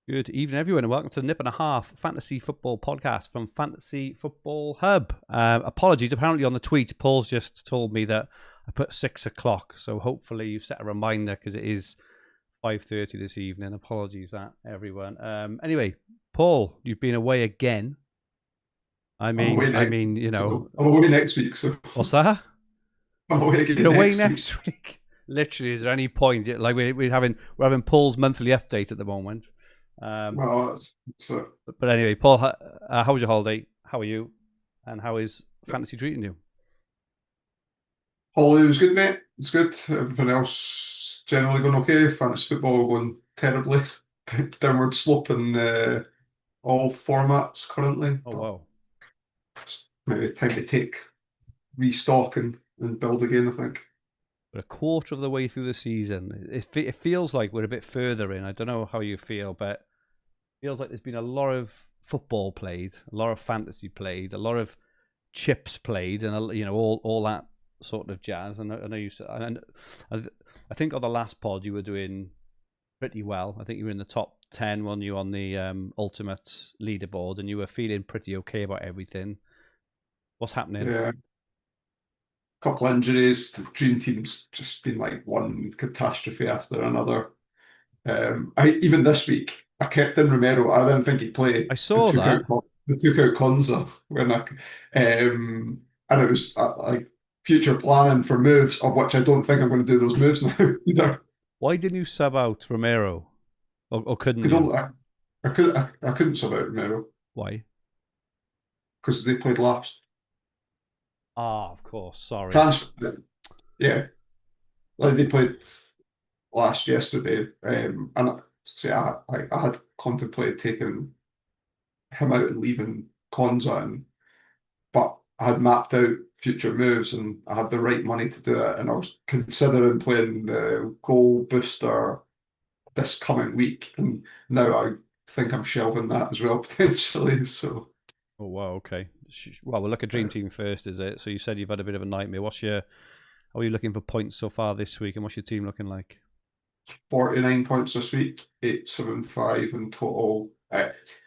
Good evening, everyone, and welcome to the Nip and a Half Fantasy Football Podcast from Fantasy Football Hub. Apologies, apparently on the tweet, Paul's just told me that I put 6 o'clock, so hopefully you set a reminder because it is 5:30 this evening. Apologies that, everyone. Anyway, Paul, you've been away again. I'm away next. I'm away next week, so What's that? I'm away again You're away next week. next week. Literally, is there any point? Like we're having Paul's monthly update at the moment. Well, so But anyway, Paul, how was your holiday? How are you? And how is fantasy treating you? holiday was good, mate. It's good. Everything else generally going okay. Fantasy football going terribly. Downward slope in all formats currently, Oh, but wow. it's maybe time to take restock and build again, I think. We're a quarter of the way through the season. It feels like we're a bit further in. I don't know how you feel, but it feels like there's been a lot of football played, a lot of fantasy played, a lot of chips played, and all that sort of jazz. And I know you. And I think on the last pod you were doing pretty well. I think you were in the top 10 when you were on the ultimate leaderboard, and you were feeling pretty okay about everything. What's happening? Yeah, couple injuries. The dream team's just been like one catastrophe after another. I even this week I kept in Romero. I didn't think he'd play I and saw that. took out Konza and it was like future planning for moves of which I don't think I'm going to do those moves now. Why didn't you sub out Romero? Or couldn't Could you? only, I couldn't sub out Romero Why? because they played last. Ah, of course. Sorry. Trans, yeah, like they played last yesterday, and see, I had contemplated taking him out and leaving Konza in, but I had mapped out future moves and I had the right money to do it. And I was considering playing the goal booster this coming week. And now I think I'm shelving that as well, potentially. So, Oh, wow. Okay. Well, we'll look at Dream Team first, is it? So you said you've had a bit of a nightmare. How are you looking for points so far this week, and what's your team looking like? 49 points this week, 875 in total.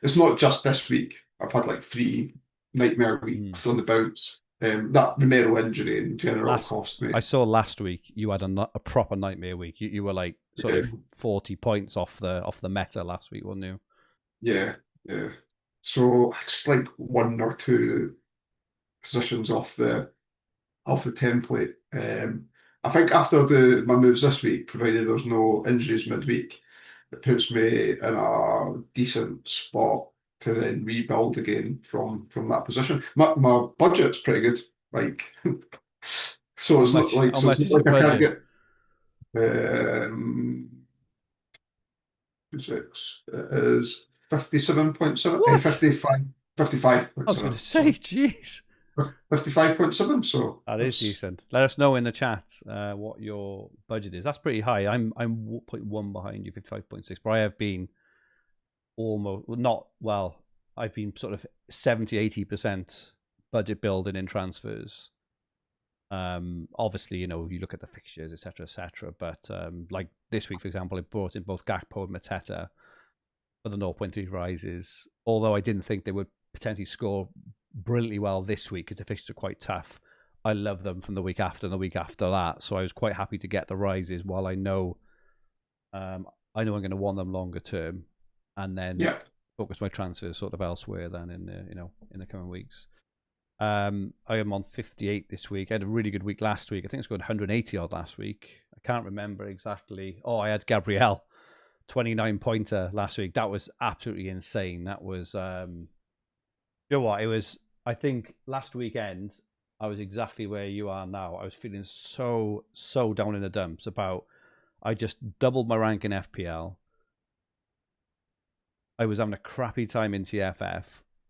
It's not just this week. I've had like 3 nightmare Hmm. weeks on the bounce. That Romero injury in general Last, cost me. I saw last week you had a proper nightmare week. You were like sort Yeah, of 40 points off the meta last week, weren't you? yeah, yeah. So just like one or two positions off the template. I think after my moves this week, provided there's no injuries midweek, it puts me in a decent spot to then rebuild again from that position. My budget's pretty good, like so How it's not much? like How much it's is not your like I can't budget? get um 6 it is 57.7 What? 55 I was going 55.7 to say, sorry jeez. 55.7, so That is that's decent. Let us know in the chat what your budget is. That's pretty high. I'm 0.1 behind you, 55.6, but I have been almost not well. I've been sort of 70-80% budget building in transfers. Obviously, you look at the fixtures, etc., etc. But like this week, for example, I brought in both Gakpo and Mateta for the 0.3 rises. Although I didn't think they would potentially score brilliantly well this week because the fixtures are quite tough. I love them from the week after and the week after that. So I was quite happy to get the rises while I know I'm going to want them longer term, and then yeah. focus my transfers sort of elsewhere. Then in the coming weeks. I am on 58 this week. I had a really good week last week. I think I scored 180 odd last week. I can't remember exactly. Oh, I had Gabriel 29 pointer last week. That was absolutely insane. That was you know what? It was, I think, last weekend I was exactly where you are now. I was feeling so down in the dumps about I just doubled my rank in FPL. I was having a crappy time in TFF,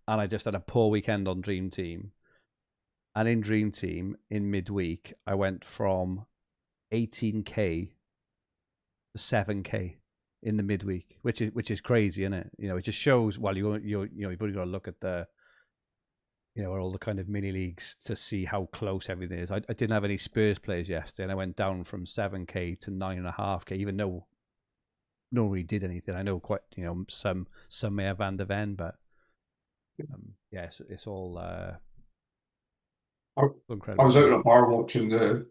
and I just had a poor weekend on Dream Team. And in Dream Team, in midweek, I went from 18k to 7k in the midweek, which is crazy, isn't it? It just shows. Well, you've only got to look at the all the kind of mini leagues to see how close everything is. I didn't have any Spurs players yesterday, and I went down from 7k to 9.5k, even though no really did anything. I know quite, some may have Van de Ven, but yeah, it's all I, I incredibly was out good. at a bar watching the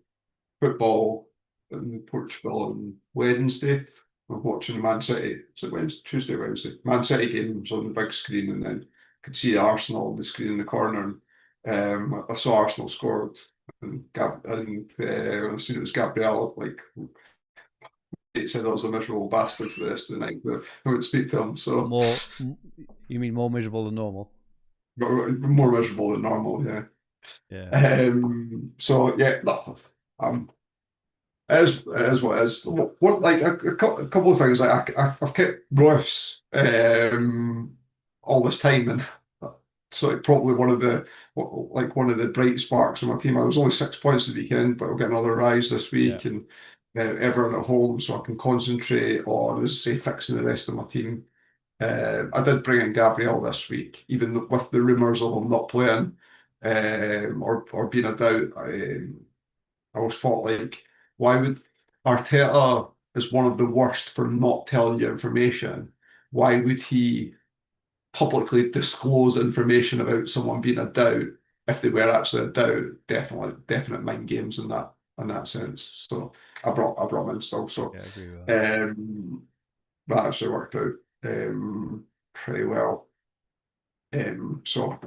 football in Portugal on Wednesday. I was watching the Man City. Was it Wednesday, Tuesday, Wednesday? Man City game was on the big screen, and then could see Arsenal on the screen in the corner. And I saw Arsenal scored, and when I seen it was Gabriel. Like it said, I was a miserable bastard for the rest of the night. But I wouldn't speak to him, so You mean more miserable than normal? more miserable than normal. Yeah. Yeah, So yeah, no, um, it is what it is. What like a couple of things like I've kept Royce all this time, and so probably one of the bright sparks of my team. I was only 6 points the weekend, but I'll get another rise this yeah, week, and everyone at home, so I can concentrate on, as I say, fixing the rest of my team. I did bring in Gabriel this week, even with the rumours of him not playing or being a doubt. I always thought, like, why would Arteta is one of the worst for not telling you information? Why would he publicly disclose information about someone being a doubt if they were actually a doubt? Definite mind games in that sense. So I brought him in still. So yeah, I agree with that. um, that actually worked out pretty well. So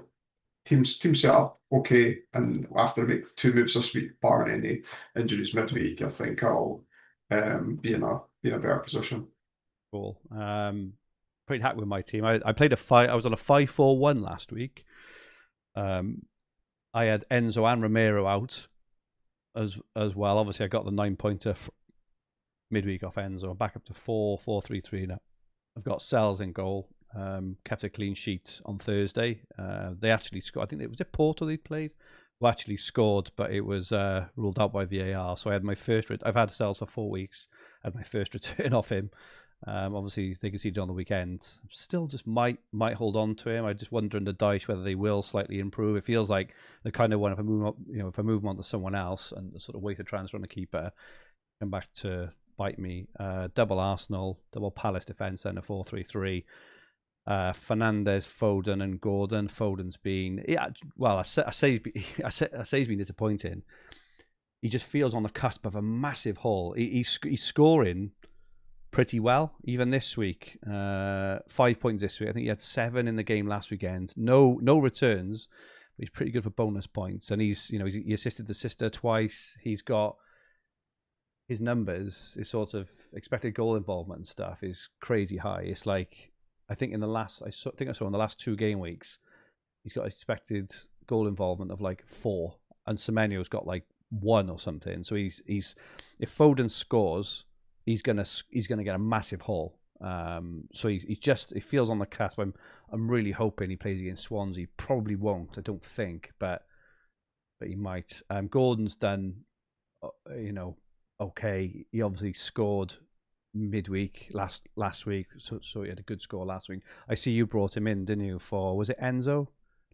team set up okay, and after I make 2 moves this week, barring any injuries midweek, I think I'll be in a better position. Cool. Pretty happy with my team. I played a five. I was on a 5-4-1 last week. Um, I had Enzo and Romero out as well. Obviously, I got the 9-pointer midweek off Enzo. I'm back up to 4-4-3-3 now. I've got Sells in goal. Kept a clean sheet on Thursday. They actually scored. I think it was Porto they played, who actually scored, but it was ruled out by VAR. So I had my first. I've had Sells for 4 weeks. I had my first return off him. Obviously, they conceded on the weekend. Still, just might hold on to him. I just wonder in the dice whether they will slightly improve. It feels like the kind of one if I move on, if I move them on to someone else and sort of wait a transfer on a keeper, come back to bite me. Double Arsenal, double Palace defence, and a 4-3-3. Fernandez, Foden, and Gordon. Foden's been, yeah, well, I say he's been disappointing. He just feels on the cusp of a massive haul. He's scoring pretty well, even this week. 5 points this week. I think he had 7 in the game last weekend. No returns, but he's pretty good for bonus points. And he assisted the sister twice. He's got his numbers, his sort of expected goal involvement and stuff is crazy high. It's like I think I saw in the last 2 game weeks, he's got expected goal involvement of like 4, and Semenyo's got like 1 or something. So he's if Foden scores, he's gonna get a massive haul. So he feels on the cusp. I'm really hoping he plays against Swansea. Probably won't, I don't think, but he might. Gordon's done, okay. He obviously scored midweek last week, so he had a good score last week. I see you brought him in, didn't you? Was it Enzo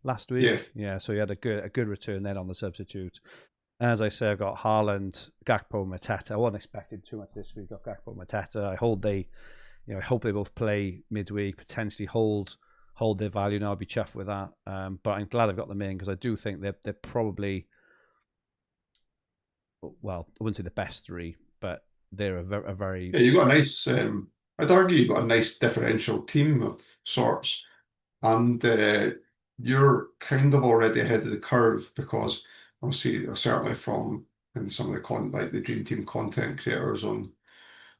last Yeah, week? Yeah, so he had a good return then on the substitute. And as I say, I've got Haaland, Gakpo, Mateta. I wasn't expecting too much this week off Gakpo, Mateta. I hope they both play midweek, potentially hold their value. Now I'd be chuffed with that. But I'm glad I've got them in because I do think they're probably, well, I wouldn't say the best 3, but they're a very yeah, you got a nice. I'd argue you got a nice differential team of sorts, and you're kind of already ahead of the curve because obviously, certainly from some of the like the Dream Team content creators on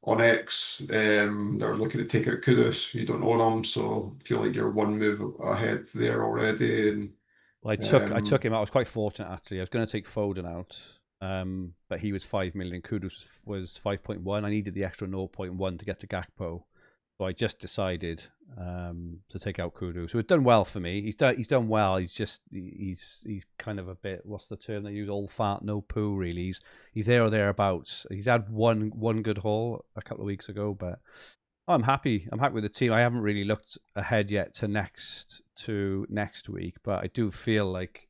X, they're looking to take out Kudus. You don't own them, so I feel like you're 1 move ahead there already. And Well, I took him out. I was quite fortunate actually. I was going to take Foden out, but he was 5 million. Kudus was 5.1. I needed the extra 0.1 to get to Gakpo, so I just decided to take out Kudus. So it's done well for me. He's done well. He's kind of a bit. What's the term they use? Old fart, no poo. Really, he's there or thereabouts. He's had one good haul a couple of weeks ago, but I'm happy. I'm happy with the team. I haven't really looked ahead yet to next week, but I do feel like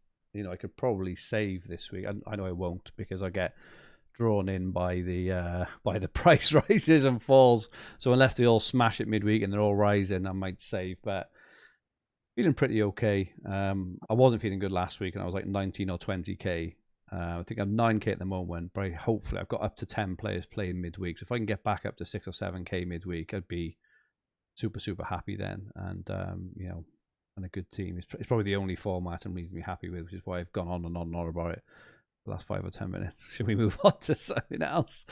I could probably save this week. I know I won't because I get drawn in by the price rises and falls. So unless they all smash it midweek and they're all rising, I might save. But feeling pretty okay. I wasn't feeling good last week, and I was like 19 or 20k. I think I'm 9k at the moment, but hopefully I've got up to 10 players playing midweek. So if I can get back up to 6 or 7k midweek, I'd be super happy then. And and a good team. It's probably the only format I'm reasonably happy with, which is why I've gone on and on and on about it the last 5 or 10 minutes. Should we move on to something else?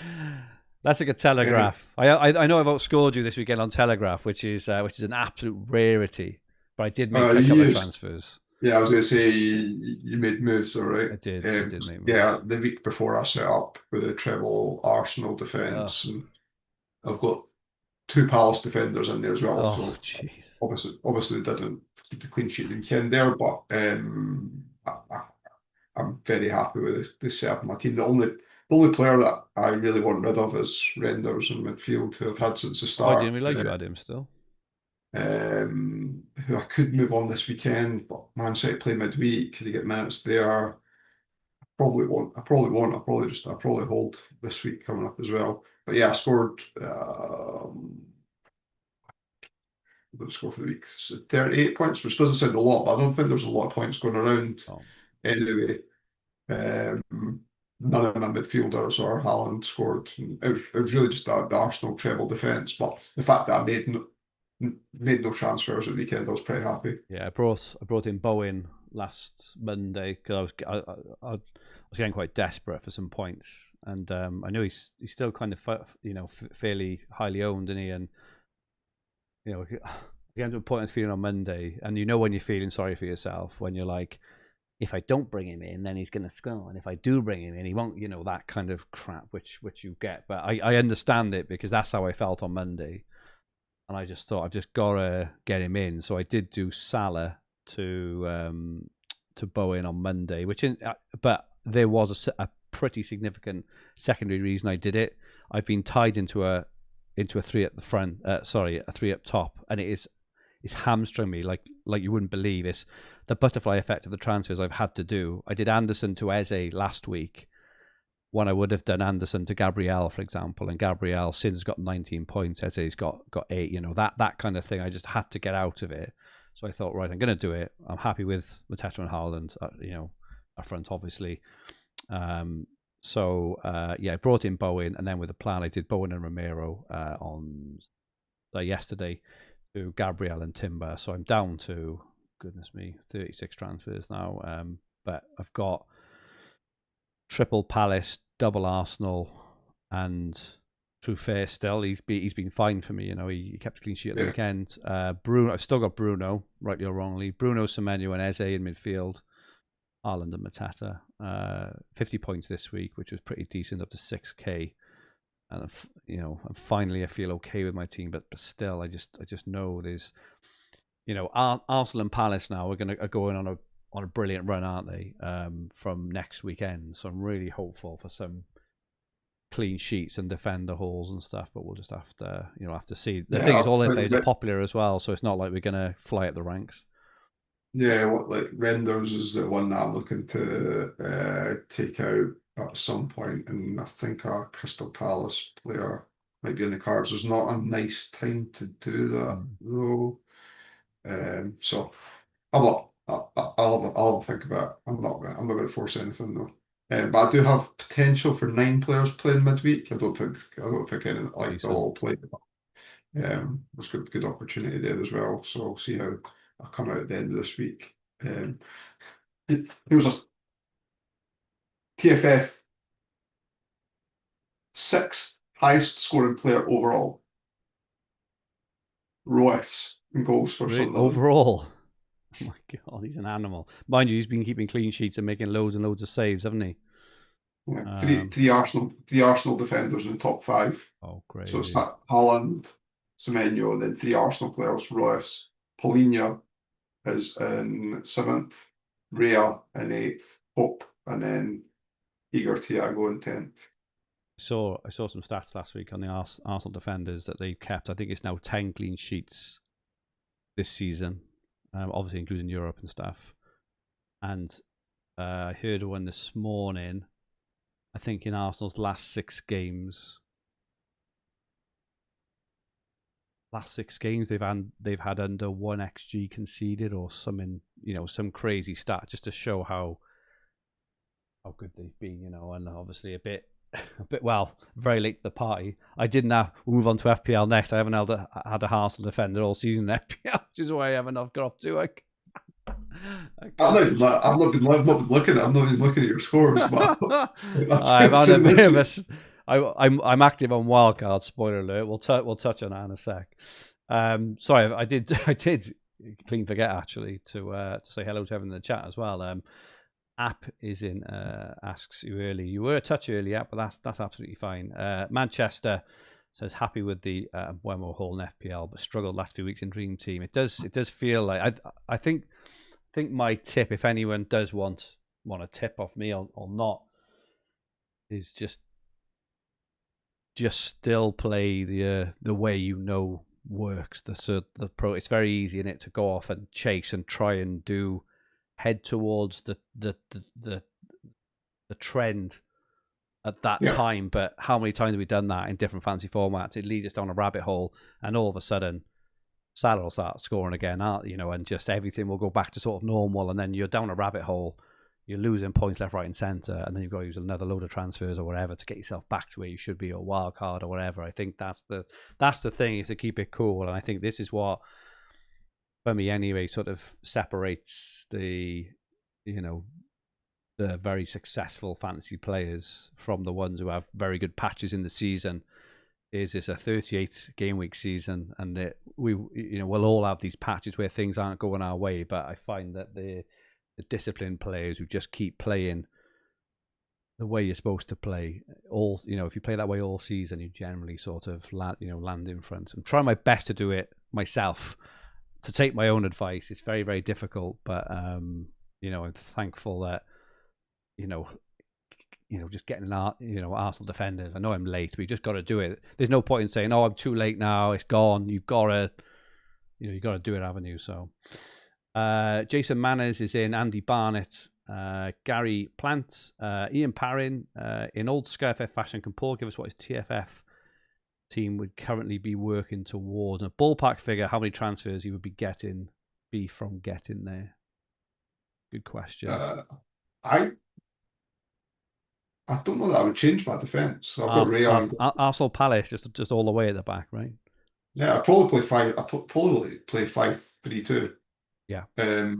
Let's look at Telegraph. I know I've outscored you this weekend on Telegraph, which is an absolute rarity. But I did make a couple of transfers. Yeah, I was going to say you made moves, all right. I did make moves. Yeah, the week before I set up with a treble Arsenal defence, and I've got 2 Palace defenders in there as well. So jeez. Obviously didn't keep the clean sheet weekend there, but I'm very happy with the setup of my team. The only player that I really want rid of is Renders in midfield, who I've had since the start. I didn't realise you had him still. Who I could move on this weekend, but Man City play midweek. Could he get minutes there? I probably won't. I'll probably hold this week coming up as well. But yeah, I scored. What score for the week? 38 points, which doesn't sound a lot, but I don't think there's a lot of points going around anyway. None of my midfielders or Haaland scored. It was really just the Arsenal treble defence, but the fact that I made no transfers at the weekend, I was pretty happy. Yeah, I brought in Bowen last Monday because I was getting quite desperate for some points, and I know he's still kind of fairly highly owned, isn't he? And again to a point I was feeling on Monday, and when you're feeling sorry for yourself when you're like, if I don't bring him in, then he's going to score, and if I do bring him in, he won't. That kind of crap which you get. But I understand it because that's how I felt on Monday. And I just thought I've just got to get him in. So I did do Salah to Bowen on Monday, but there was a pretty significant secondary reason I did it. I've been tied into a 3 at the front, a 3 up top, and it's hamstring me like you wouldn't believe. It's the butterfly effect of the transfers I've had to do. I did Anderson to Eze last week, when I would have done Anderson to Gabriel, for example, and Gabriel since got 19 points, Eze's got 8, that kind of thing. I just had to get out of it. So I thought, right, I'm going to do it. I'm happy with Mateta and Haaland, up front, obviously. I brought in Bowen, and then with the plan, I did Bowen and Romero on yesterday to Gabriel and Timber. So I'm down to, goodness me, 36 transfers now. But I've got triple Palace, double Arsenal, and Truffert still. He's been fine for me. He kept a clean sheet at the weekend. Bruno, I've still got Bruno, rightly or wrongly. Bruno, Semenyo, and Eze in midfield. Haaland and Mateta. 50 points this week, which was pretty decent, up to 6k. And and finally I feel okay with my team, but still, I just know there's, Arsenal and Palace now are going on a brilliant run, aren't they? From next weekend, so I'm really hopeful for some clean sheets and defender hauls and stuff. But we'll just have to see. The thing is, all their players are popular as well, so it's not like we're gonna fly up the ranks. Yeah, Renders is the one that I'm looking to take out at some point, and I think our Crystal Palace player might be in the cards. There's not a nice time to do that though. So I'll have a think about it. I'm not going to force anything though. But I do have potential for 9 players playing midweek. I don't think any they'll all play. There's good opportunity there as well. So I'll see how I come out at the end of this week. There was a TFF 6th highest scoring player overall. Roefs in goals for Sunderland. Overall. Oh my God, he's an animal. Mind you, he's been keeping clean sheets and making loads and loads of saves, haven't he? Yeah, three Arsenal defenders in the top 5. Oh, great. So it's Haaland, Semenyo, and then 3 Arsenal players. Roefs, Paulinho is in 7th, Rea in 8th, Pope, and then Igor Thiago in 10th. I saw some stats last week on the Arsenal defenders that they've kept. I think it's now 10 clean sheets this season, obviously including Europe and stuff. And I heard one this morning, I think in Arsenal's last 6 games, they've had under 1 xg conceded or something, some crazy stat just to show how good they've been, and obviously well, very late to the party. We'll move on to FPL next. I haven't had a Arsenal defender all season in FPL, which is why I haven't got off to it. I've not been looking. I'm not even looking at your scores, but I'm on a bit of I'm active on wildcard. Spoiler alert. We'll touch on that in a sec. Sorry, I did clean forget actually to say hello to everyone in the chat as well. App is in asks you early. You were a touch early, App, but that's absolutely fine. Manchester says happy with the Wemo Hall in FPL, but struggled last few weeks in Dream Team. It does feel like I think my tip, if anyone does want a tip off me or not, is just still play the way works. The pro. It's very easy in it to go off and chase and try and head towards the trend at that time. But how many times have we done that in different fancy formats? It leads us down a rabbit hole, and all of a sudden Salah will start scoring again, and just everything will go back to sort of normal, and then you're down a rabbit hole, you're losing points left, right, and centre, and then you've got to use another load of transfers or whatever to get yourself back to where you should be, or wild card or whatever. I think that's the thing, is to keep it cool, and I think this is what, for me anyway, sort of separates the very successful fantasy players from the ones who have very good patches in the season. Is it's a 38 game week season, and we'll all have these patches where things aren't going our way, but I find that the disciplined players who just keep playing the way you're supposed to play, if you play that way all season, you generally sort of land in front. I'm trying my best to do it myself, to take my own advice. It's very, very difficult, but I'm thankful that just getting Arsenal defenders. I know I'm late, but you just got to do it. There's no point in saying, "Oh, I'm too late now. It's gone." You've got to, you got to do it, haven't you? So, Jason Manners is in. Andy Barnett, Gary Plant, Ian Parrin, in old FPL fashion. Can Paul give us what his TFF team would currently be working towards? A ballpark figure, how many transfers he would be from getting there? Good question. I don't know that I would change my defence. So I've got Ray on. Arsenal Palace, just all the way at the back, right? Yeah, I'd probably play 5-3-2. Yeah. I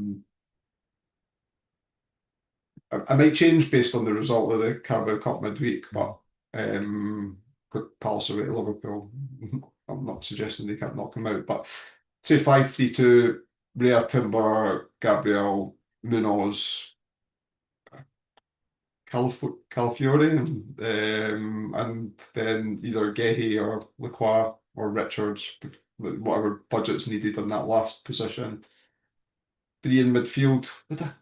might change based on the result of the Carabao Cup midweek, but put Palace away to Liverpool. I'm not suggesting they can't knock them out, but say 5-3-2, Ray Timber, Gabriel, Munoz, Calafiore, and then either Gehi or Lacroix or Richards, whatever budget's needed in that last position. 3 in midfield.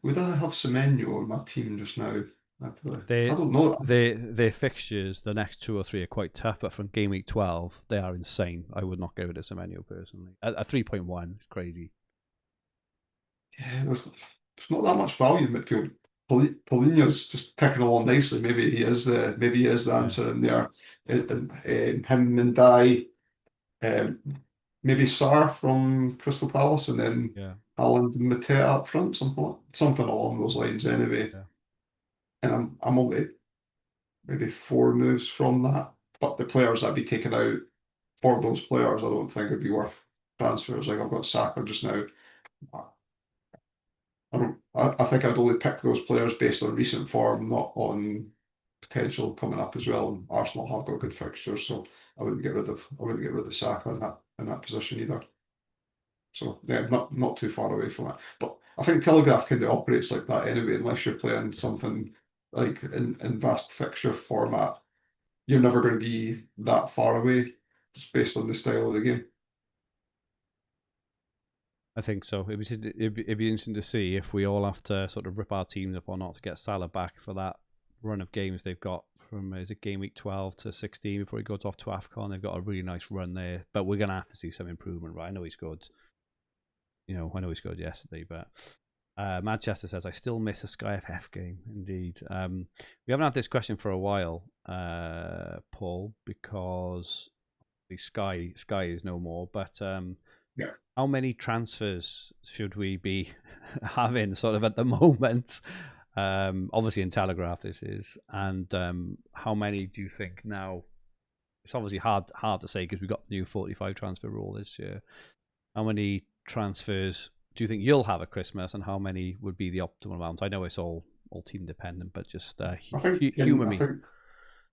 Would I have Semenyo on my team just now? I don't know. Their fixtures, the next 2 or 3 are quite tough, but from game week 12, they are insane. I would not go with Semenyo personally. At 3.1, it's crazy. Yeah, there's not that much value in midfield. Paulinho's just ticking along nicely. Maybe he is the answer in there. Him and Dye, maybe Sarr from Crystal Palace, and then Haaland and Mateta up front, something along those lines anyway. Yeah. And I'm only maybe 4 moves from that. But the players I'd be taking out for those players, I don't think it'd be worth transfers. Like I've got Saka just now. I think I'd only pick those players based on recent form, not on potential coming up as well. And Arsenal have got good fixtures, so I wouldn't get rid of Saka in that position either. So yeah, not too far away from that. But I think Telegraph kind of operates like that anyway, unless you're playing something like in vast fixture format. You're never going to be that far away just based on the style of the game. I think so. It'd be interesting to see if we all have to sort of rip our teams up or not to get Salah back for that run of games they've got from, is it game week 12 to 16 before he goes off to AFCON. They've got a really nice run there, but we're going to have to see some improvement, right? I know he scored yesterday, but Manchester says, I still miss a Sky FF game, indeed. We haven't had this question for a while, Paul, because the Sky is no more. But Yeah. how many transfers should we be having sort of at the moment? Obviously in Telegraph this is. And how many do you think now? It's obviously hard to say because we've got the new 45 transfer rule this year. How many transfers do you think you'll have at Christmas, and how many would be the optimal amount? I know it's all team dependent, but just humour me.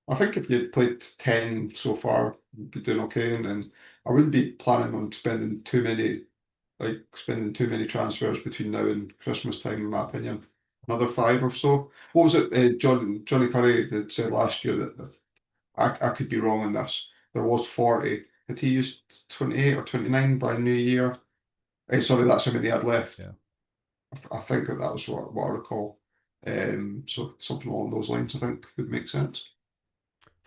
I think if you played 10 so far, you'd be doing okay, and then I wouldn't be planning on spending too many transfers between now and Christmas time, in my opinion. Another 5 or so. What was it, Johnny Curry that said last year that I could be wrong on this. There was 40. Had he used 28 or 29 by New Year? Sorry, that's how many he had left. Yeah. I think that was what I recall. So something along those lines, I think, would make sense.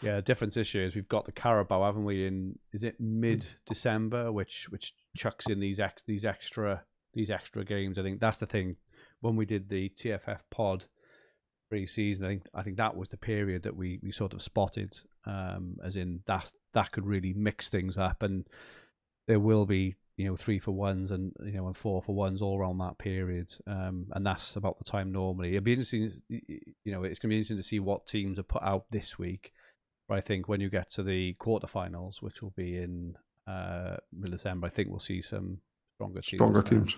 Yeah, the difference this year is we've got the Carabao, haven't we? Is it mid-December, which chucks in these extra games. I think that's the thing. When we did the TFF pod pre-season, I think that was the period that we sort of spotted, as in that could really mix things up, and there will be 3-for-1s and and 4-for-1s all around that period, and that's about the time normally. It'd be interesting, it's going to be interesting to see what teams are put out this week. But I think when you get to the quarterfinals, which will be in mid-December, I think we'll see some stronger teams.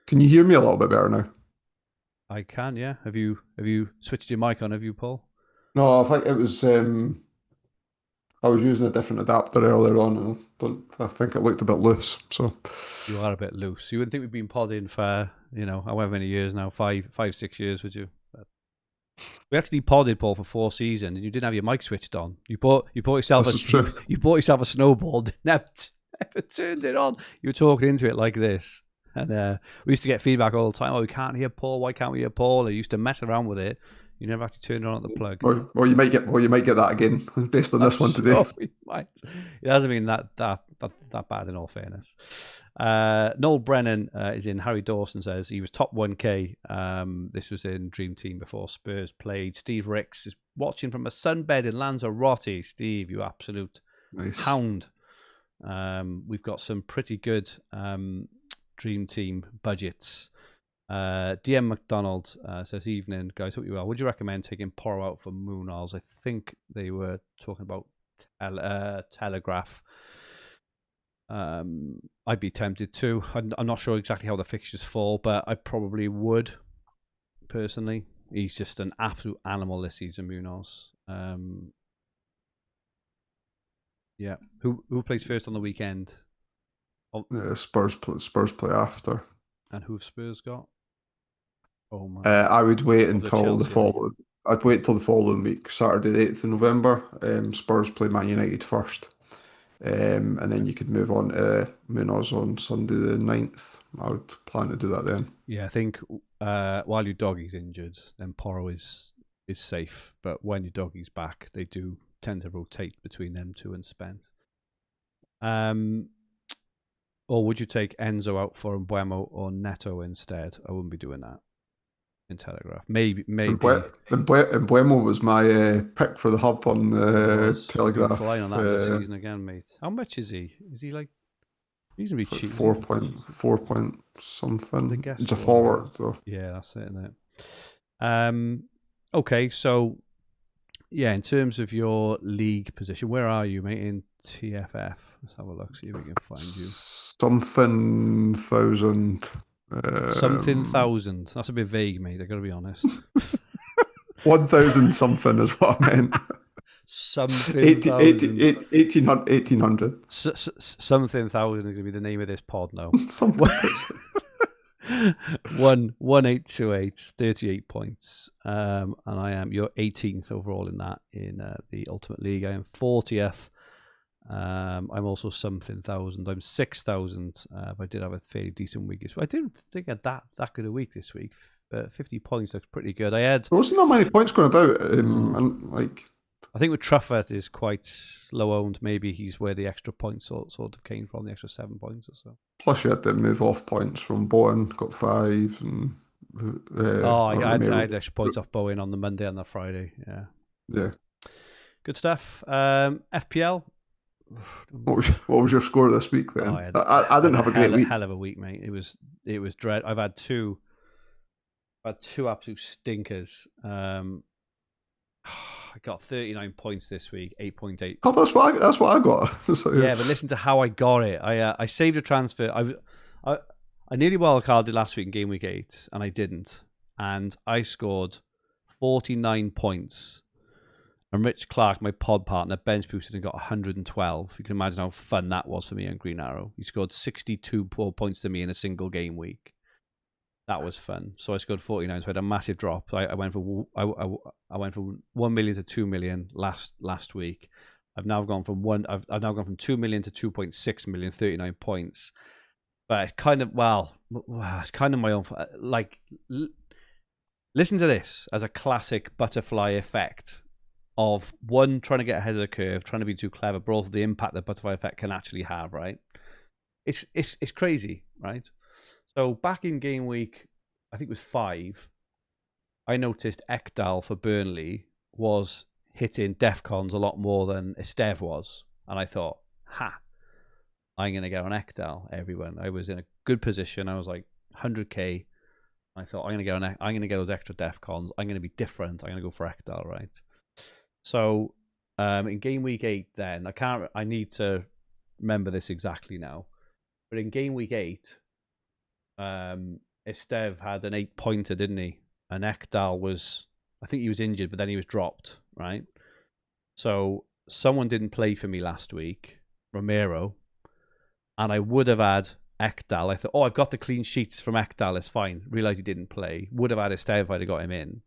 Can you hear me a little bit better now? I can, yeah. Have you switched your mic on? Have you, Paul? No, I think it was. I was using a different adapter earlier on, and I think it looked a bit loose. So you are a bit loose. You wouldn't think we've been podding for however many years now, 6 years, would you? We actually podded, Paul, for 4 seasons, and you didn't have your mic switched on. You bought yourself a snowball, never turned it on. You were talking into it like this, and we used to get feedback all the time. Oh, we can't hear Paul. Why can't we hear Paul? I used to mess around with it. You never actually turned it on at the plug. Or you might get that again based on this one today. We might. It hasn't been that bad, in all fairness. Noel Brennan is in. Harry Dawson says he was top 1K. This was in Dream Team before Spurs played. Steve Ricks is watching from a sunbed in Lanzarote. Steve, you absolute hound. We've got some pretty good Dream Team budgets. DM McDonald says, evening guys, hope you well. Would you recommend taking Porro out for Moonals? I think they were talking about Telegraph. I'd be tempted to. I'm not sure exactly how the fixtures fall, but I probably would personally. He's just an absolute animal this season, Munoz. Yeah. Who plays first on the weekend? Spurs play after. And who've Spurs got? Oh my! I would wait until the following. I'd wait till the following week, Saturday the 8th of November. Spurs play Man United first, and then you could move on to Munoz on Sunday the 9th. I would plan to do that then. Yeah, I think while your doggy's injured, then Porro is safe. But when your doggy's back, they do tend to rotate between them two and Spence. Or would you take Enzo out for Mbuemo or Neto instead? I wouldn't be doing that in Telegraph. Maybe. Mbuemo was my pick for the hub on the Telegraph. You're flying on that this season again, mate. How much is he? Is he like reasonably cheap? 4 point something. It's a forward, though. Yeah, that's it, isn't it? Okay, so yeah, in terms of your league position, where are you, mate, in TFF? Let's have a look, see if we can find you. Something thousand. Something thousand. That's a bit vague, mate. I got to be honest. 1,000 something is what I meant. Something thousand. 1800. Something thousand is going to be the name of this pod now. Something. 1828, 38 points. And I am your 18th overall in that in the Ultimate League. I am 40th. I'm also something thousand. I'm 6,000. I did have a fairly decent week. I didn't think I had that good a week this week. 50 points looks pretty good. There wasn't that many points going about. And I think with Truffert is quite low owned. Maybe he's where the extra points sort of came from, the extra 7 points or so. Plus, you had to move off points from Bowen, got 5, and I Romero. had extra points off Bowen on the Monday and the Friday. Yeah, Yeah. good stuff. FPL. What was your score this week then? I didn't have a great week. Hell of a week, mate. It was dread. I've had two absolute stinkers. I got 39 points this week, 8.8. Oh, that's what I got. So, yeah, but listen to how I got it. I saved a transfer. I nearly wildcarded last week in game week 8, and I didn't. And I scored 49 points. And Rich Clark, my pod partner, bench boosted and got 112. You can imagine how fun that was for me on Green Arrow. He scored 62 points to me in a single game week. That was fun. So I scored 49, so I had a massive drop. I went from 1 million to 2 million last week. I've now gone from 2 million to 2.6 million, 39 points. But it's kind of it's kind of my own. Like, listen to this as a classic butterfly effect of one trying to get ahead of the curve, trying to be too clever, but also the impact that butterfly effect can actually have. Right? It's crazy, right? So back in game week, I think it was 5, I noticed Ekdal for Burnley was hitting DEFCONs a lot more than Esteve was. And I thought, I'm going to get on Ekdal, everyone. I was in a good position. I was like 100k. I thought, I'm going to get those extra DEFCONs. I'm going to be different. I'm going to go for Ekdal, right? So in game week 8 then, I need to remember this exactly now. But in game week 8, Esteve had an 8-pointer, didn't he? And Ekdal I think he was injured, but then he was dropped, right? So someone didn't play for me last week, Romero, and I would have had Ekdal. I thought, I've got the clean sheets from Ekdal, it's fine. Realised he didn't play. Would have had Esteve if I'd have got him in.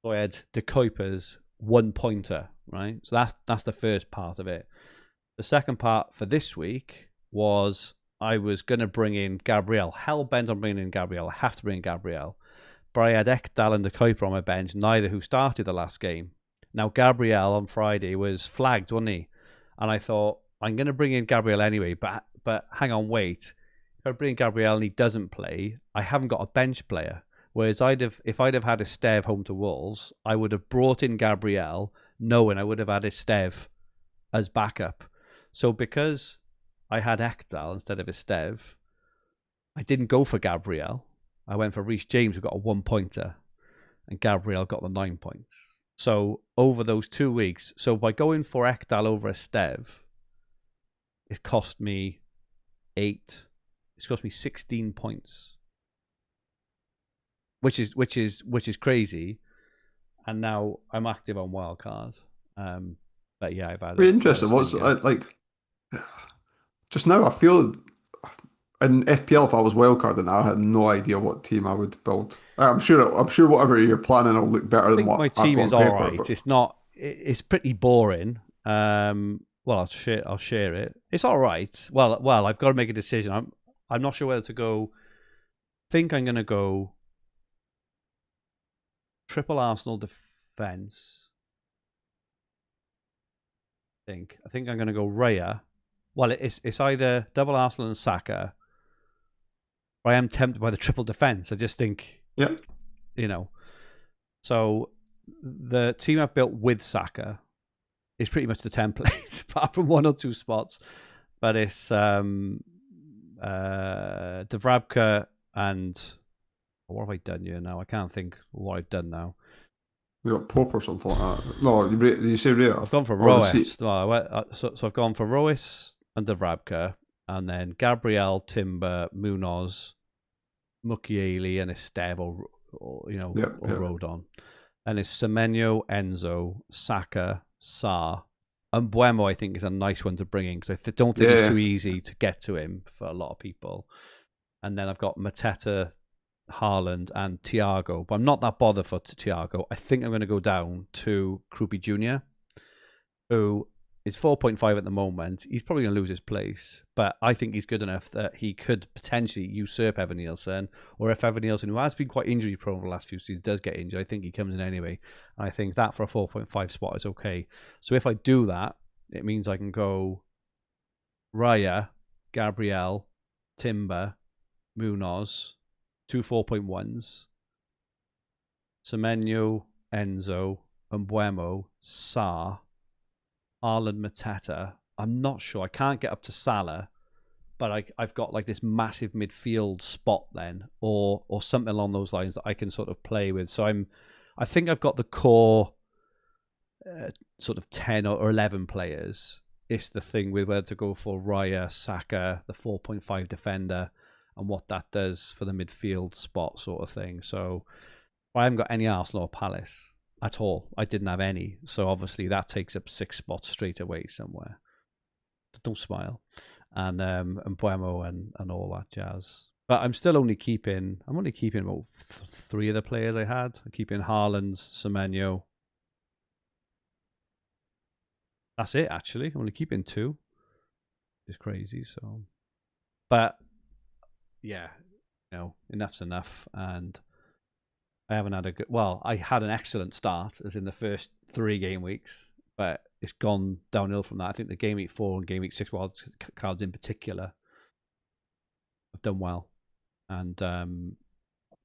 So I had De Kuiper's 1-pointer, right? So that's the first part of it. The second part for this week was I was going to bring in Gabriel. Hell bent on bringing in Gabriel. I have to bring in Gabriel. But I had Ekdal and De Kuiper on my bench, neither who started the last game. Now, Gabriel on Friday was flagged, wasn't he? And I thought, I'm going to bring in Gabriel anyway, but hang on, wait. If I bring in Gabriel and he doesn't play, I haven't got a bench player. Whereas if I'd have had Esteve home to Wolves, I would have brought in Gabriel, knowing I would have had Esteve as backup. So because I had Ekdal instead of Esteve, I didn't go for Gabriel. I went for Reece James, who got a 1-pointer, and Gabriel got the 9 points. So over those 2 weeks, so by going for Ekdal over Esteve, it cost me 8. It's cost me 16 points, which is crazy. And now I'm active on wildcard. But yeah, I've had. Really interesting. What's like? Just now, I feel in FPL, if I was wildcarding, I had no idea what team I would build. I'm sure whatever you're planning will look better than what my I've team got is on paper. All right. But... It's not. It's pretty boring. Well, I'll share it. It's all right. Well, I've got to make a decision. I'm not sure whether to go. Think I'm going to go triple Arsenal defense. I think I'm going to go Raya. Well, it's either double Arsenal and Saka. Or I am tempted by the triple defense. I just think, So the team I've built with Saka is pretty much the template, apart from 1 or 2 spots. But it's Dubravka and what have I done here now? I can't think what I've done now. You got Pope or something like that. No, you say Raya? I've gone for Roes. So I've gone for Roes and Dubravka, and then Gabriel, Timber, Munoz, Mukiele, and Esteve, or Rodon. And it's Semenyo, Enzo, Saka, Sarr, and Buemo. I think is a nice one to bring in because I don't think it's too easy to get to him for a lot of people. And then I've got Mateta, Haaland, and Thiago, but I'm not that bothered for Thiago. I think I'm going to go down to Krupi Jr., who is 4.5 at the moment. He's probably going to lose his place, but I think he's good enough that he could potentially usurp Evan Nielsen, or if Evan Nielsen, who has been quite injury prone for the last few seasons, does get injured, I think he comes in anyway. And I think that for a 4.5 spot is okay. So if I do that, it means I can go Raya, Gabriel, Timber, Munoz, 2 4.1s, Semenyo, Enzo, Mbuemo, Sarr, Haaland, Mateta. I'm not sure. I can't get up to Salah, but I've got like this massive midfield spot then, or something along those lines that I can sort of play with. So I think I've got the core sort of 10 or 11 players. It's the thing with whether to go for Raya, Saka, the 4.5 defender, and what that does for the midfield spot sort of thing. So I haven't got any Arsenal or Palace at all. I didn't have any. So obviously that takes up 6 spots straight away somewhere. Don't smile. And Buemo and all that jazz. But I'm only keeping about 3 of the players I had. I'm keeping Haaland, Semenyo. That's it, actually. I'm only keeping 2. It's crazy. So, but yeah, enough's enough. And I haven't had a good. Well, I had an excellent start, as in the first 3 game weeks, but it's gone downhill from that. I think the game week 4 and game week 6 wild cards in particular have done well, and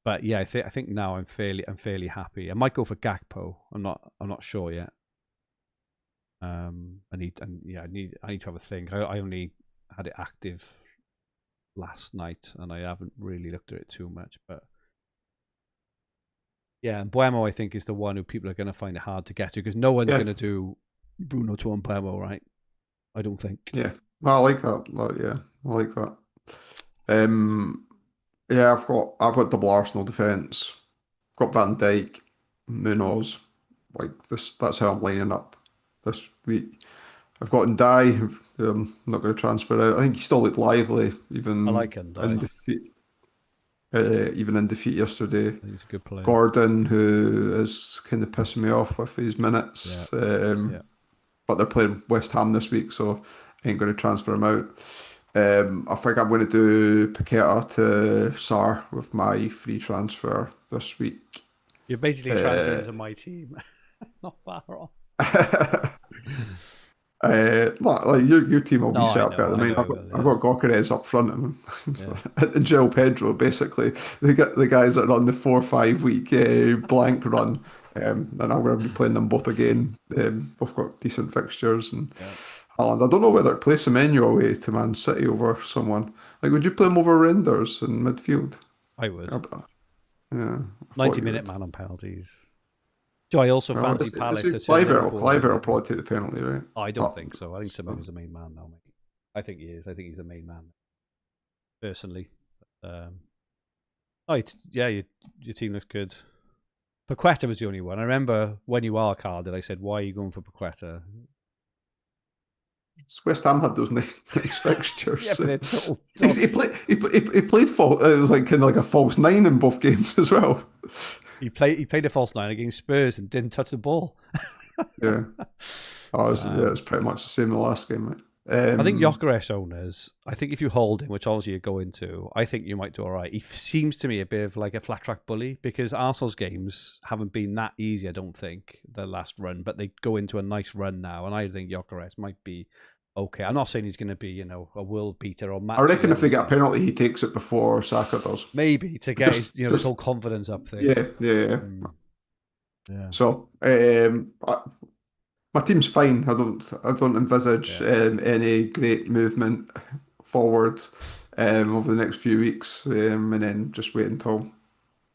but yeah, I think now I'm fairly happy. I might go for Gakpo. I'm not sure yet. I need to have a think. I only had it active last night, and I haven't really looked at it too much, but. Yeah, and Buemo, I think, is the one who people are going to find it hard to get to because no one's going to do Bruno to Buemo, right? I don't think. Yeah, I like that. Yeah, I like that. Yeah, I've got double Arsenal defense. Got Van Dijk, Munoz. Like this, that's how I'm lining up this week. I've got Ndai. I'm not going to transfer out. I think he still looked lively, I like Ndai. Even in defeat yesterday. I think he's a good player. Gordon, who is kind of pissing me off with his minutes. Yeah. But they're playing West Ham this week, so I ain't going to transfer him out. I think I'm going to do Paqueta to Sar with my free transfer this week. You're basically transferring into my team. Not far off. Like your team will be set up better than mine. I've got Gokeres up front and Joe Pedro, basically the guys that are on the 4-5 week blank run, and I'm going to be playing them both again. Both got decent fixtures, and Haaland. I don't know whether to play Semenyo away to Man City over someone. Like, would you play him over Renders in midfield? I would. Yeah, 90-minute man on penalties. Do I also fancy Palace to Cliver will probably take the penalty, right? I don't think so. I think Semenyo's the main man now, mate. I think he is. I think he's the main man, personally. Your team looks good. Paqueta was the only one. I remember when you carded, I said, "Why are you going for Paqueta?" West Ham had those nice fixtures. Yeah, he played false. It was like kind of like a false 9 in both games as well. He played a false 9 against Spurs and didn't touch the ball. Yeah. It was pretty much the same in the last game, right? I think Gyökeres owners, I think if you hold him, which obviously you're going to, I think you might do all right. He seems to me a bit of like a flat track bully because Arsenal's games haven't been that easy, I don't think, the last run, but they go into a nice run now, and I think Gyökeres might be okay. I'm not saying he's going to be, a world beater or match. I reckon if they get a penalty, he takes it before Saka does. Maybe to get his whole confidence up there. Yeah. So, my team's fine. I don't envisage any great movement forward over the next few weeks, and then just wait until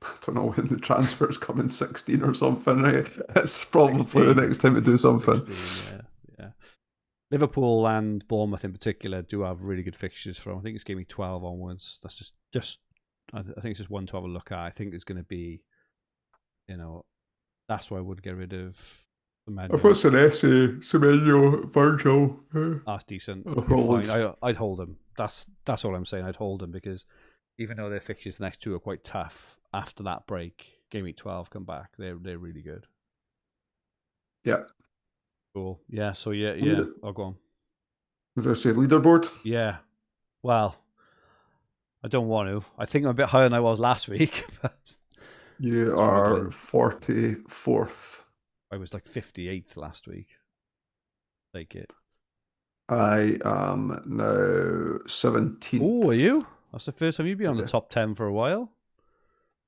I don't know when the transfers come in 16 or something. Right? It's probably 16, the next time to do something. 16, yeah. Liverpool and Bournemouth in particular do have really good fixtures from. I think it's game week 12 onwards. That's just. I think it's just one to have a look at. I think there's going to be, that's why I would get rid of. I've got Senesi, Semenyo, Virgil. That's decent. I'd hold them. That's all I'm saying. I'd hold them because even though their fixtures the next 2 are quite tough, after that break, game week 12 come back, they're really good. Yeah. Cool. Yeah. So yeah. I'll go on. Was I say leaderboard? Yeah. Well, I don't want to. I think I'm a bit higher than I was last week. You are 44th. I was like 58th last week. Take it. I am now 17th. Oh, are you? That's the first time you've been on the top 10 for a while.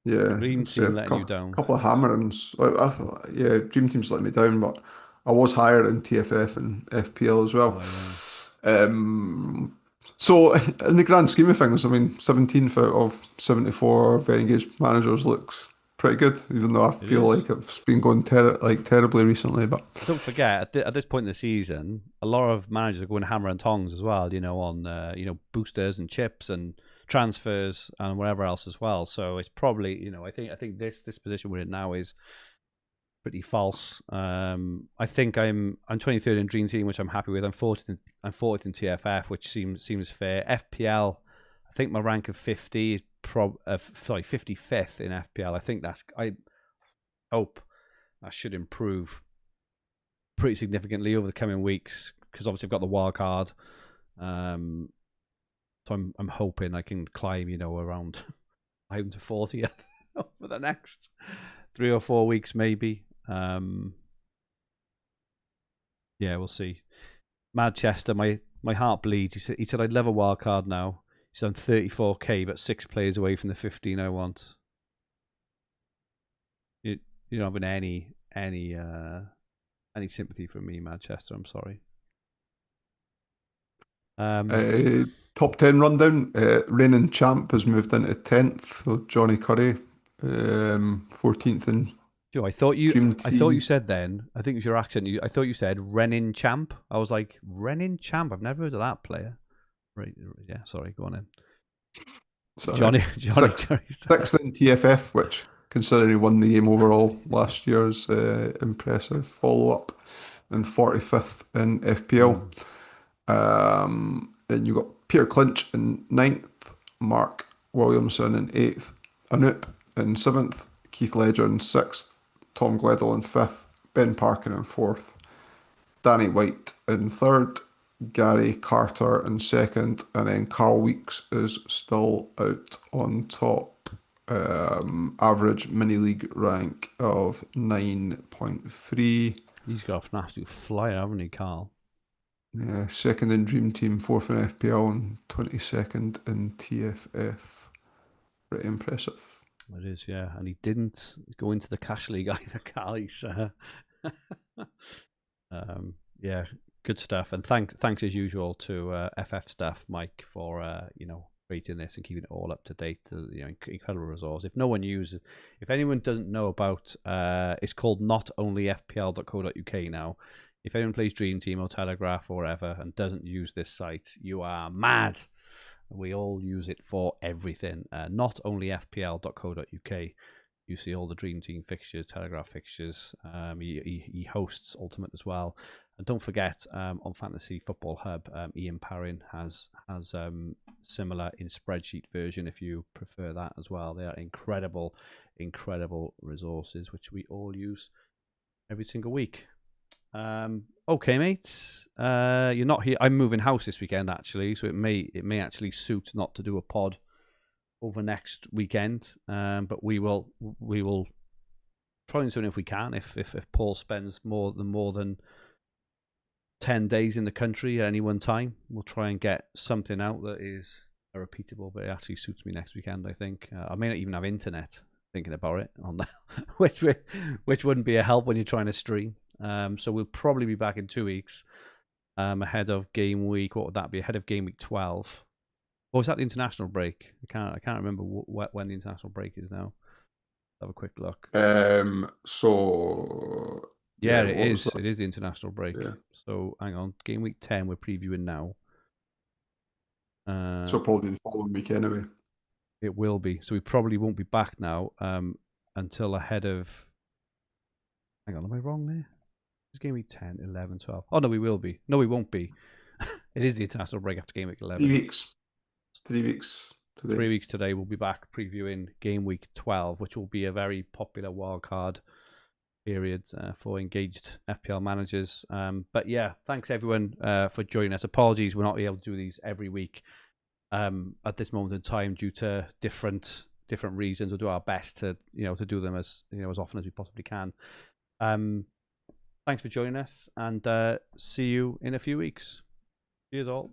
Yeah, Dream I'd say Team a letting you down. couple of hammerings. Yeah, Dream Team's let me down, but I was higher in TFF and FPL as well. Oh yeah, Um, so in the grand scheme of things, I mean, 17th out of 74 very engaged managers looks pretty good, even though I it feel is. like it's been going terribly recently. But Don't forget, at this point in the season, a lot of managers are going hammer and tongs as well. On boosters and chips and transfers and whatever else as well. So it's probably I think this position we're in now is pretty false. I think I'm 23rd in Dream Team, which I'm happy with. I'm 40th in TFF, which seems fair. FPL, I think my rank of 50 is 55th in FPL. I hope that should improve pretty significantly over the coming weeks because obviously I've got the wild card. So I'm hoping I can climb, around 5 to 40th over the next 3 or 4 weeks, maybe. Yeah, we'll see. Manchester, my heart bleeds. He said I'd love a wild card now. He's on 34k, but 6 players away from the 15 I want. You don't have any sympathy for me, Manchester. I'm sorry. uh, top 10 rundown, reigning champ has moved into 10th. So Johnny Curry, 14th in Joe, Dream I thought you Team. said then. I think it was your accent. I thought you said Renin Champ. I was like Renin Champ. I've never heard of that player. Right? Yeah. Sorry. Go on in. Sorry. Johnny. Sixth, sixth in TFF, which considering he won the game overall last year's impressive follow up, and 45th in FPL. Mm. Then you got Peter Clinch in ninth, Mark Williamson in eighth, Anoop in seventh, Keith Ledger in sixth, Tom Gledel in fifth, Ben Parkin in fourth, Danny White in third, Gary Carter in second, and then Carl Weeks is still out on top. Average mini league rank of 9.3. He's got an absolute flyer, haven't he, Carl? Yeah, second in Dream Team, fourth in FPL, and 22nd in TFF. Pretty impressive. It is, yeah. And he didn't go into the cash league either, Carl. Yeah, good stuff. And thanks as usual to FF staff, Mike, for creating this and keeping it all up to date. Incredible resource. If anyone doesn't know about, it's called notonlyfpl.co.uk now. If anyone plays Dream Team or Telegraph or whatever and doesn't use this site, you are mad. We all use it for everything. Notonlyfpl.co.uk. You see all the Dream Team fixtures, Telegraph fixtures. He hosts Ultimate as well. And don't forget, on Fantasy Football Hub, Ian Parrin has similar in spreadsheet version if you prefer that as well. They are incredible resources which we all use every single week. Okay, mates. You're not here. I'm moving house this weekend actually, so it may actually suit not to do a pod over next weekend. But we will try and do it if we can. If Paul spends more than 10 days in the country at any one time, we'll try and get something out that is repeatable. But it actually suits me next weekend. I think I may not even have internet. Thinking about it on that, which wouldn't be a help when you're trying to stream. So we'll probably be back in 2 weeks ahead of game week. What would that be? Ahead of game week 12. Or is that the international break? I can't remember when the international break is now. Let's have a quick look. So Yeah, yeah, it what was is. that? It is the international break. Yeah. So hang on. Game week 10 we're previewing now. So probably the following week anyway. It will be. So we probably won't be back now until ahead of... Hang on, am I wrong there? It's game week 10, 11, 12. Oh, no, we will be. No, we won't be. It is the international break after game week 11. 3 weeks. 3 weeks today. 3 weeks today, we'll be back previewing game week 12, which will be a very popular wildcard period for engaged FPL managers. But yeah, thanks everyone for joining us. Apologies, we're not able to do these every week at this moment in time due to different reasons. We'll do our best to do them as as often as we possibly can. Thanks for joining us, and see you in a few weeks. Cheers all.